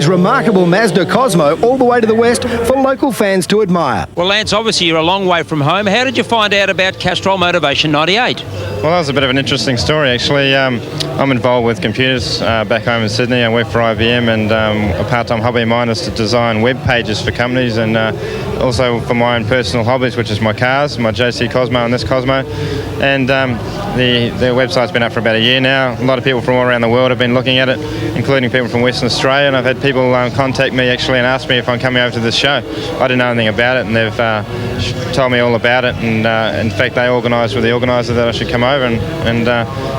his remarkable Mazda Cosmo all the way to the west for local fans to admire. Well, Lance, obviously you're a long way from home. How did you find out about Cosmo Motivation 98? Well, that was a bit of an interesting story, actually. I'm involved with computers back home in Sydney. I work for IBM, and a part-time hobby of mine is to design web pages for companies, and also for my own personal hobbies, which is my cars, my JC Cosmo and this Cosmo. And the website's been up for about a year now. A lot of people from all around the world have been looking at it, including people from Western Australia, and I've had people contact me actually and ask me if I'm coming over to this show. I didn't know anything about it, and they've told me all about it, and in fact they organised with the organiser that I should come over, and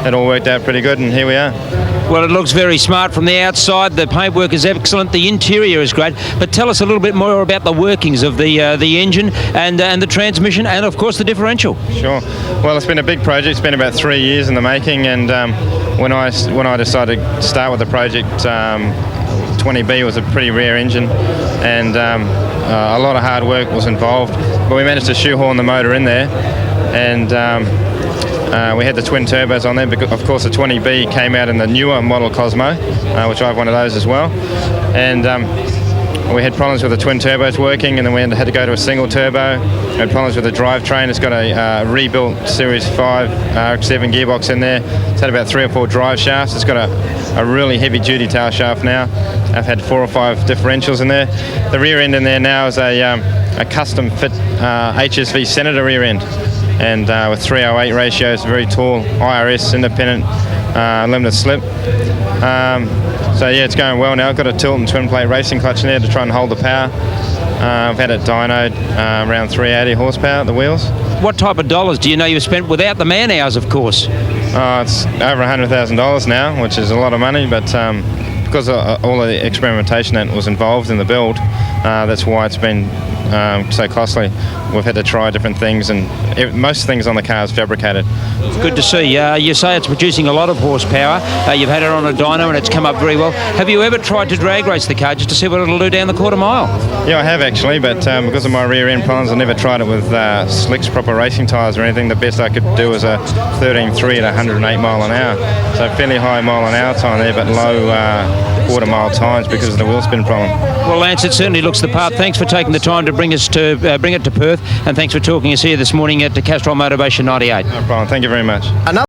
it all worked out pretty good, and here we are. Well, it looks very smart from the outside. The paintwork is excellent. The interior is great. But tell us a little bit more about the workings of the engine and the transmission, and of course the differential. Sure. Well, it's been a big project. It's been about 3 years in the making, and when I decided to start with the project, 20B was a pretty rare engine, and a lot of hard work was involved. But we managed to shoehorn the motor in there, and we had the twin turbos on there, because of course the 20B came out in the newer model Cosmo, which I have one of those as well. And we had problems with the twin turbos working, and then we had to go to a single turbo. We had problems with the drivetrain. It's got a rebuilt Series 5 RX-7 gearbox in there. It's had about 3 or 4 drive shafts. It's got a really heavy duty tail shaft now. I've had 4 or 5 differentials in there. The rear end in there now is a custom fit HSV Senator rear end, and with 308 ratios, very tall, IRS, independent, limited slip. So yeah, it's going well now. I've got a tilt and twin plate racing clutch in there to try and hold the power. I've had it dynoed around 380 horsepower at the wheels. What type of dollars do you know you've spent without the man hours, of course? It's over $100,000 now, which is a lot of money, but because of all the experimentation that was involved in the build, that's why it's been so costly. We've had to try different things, and most things on the car is fabricated. Good to see. You say it's producing a lot of horsepower. You've had it on a dyno and it's come up very well. Have you ever tried to drag race the car just to see what it'll do down the quarter mile? Yeah, I have actually, but because of my rear end problems, I never tried it with slicks, proper racing tyres or anything. The best I could do was a 13.3 at 108 mile an hour. So fairly high mile an hour time there, but low quarter mile times because of the wheel spin problem. Well, Lance, it certainly looks the part. Thanks for taking the time to bring it to Perth, and thanks for talking us here this morning at the Cosmo Motivation 98. No problem. Thank you very much.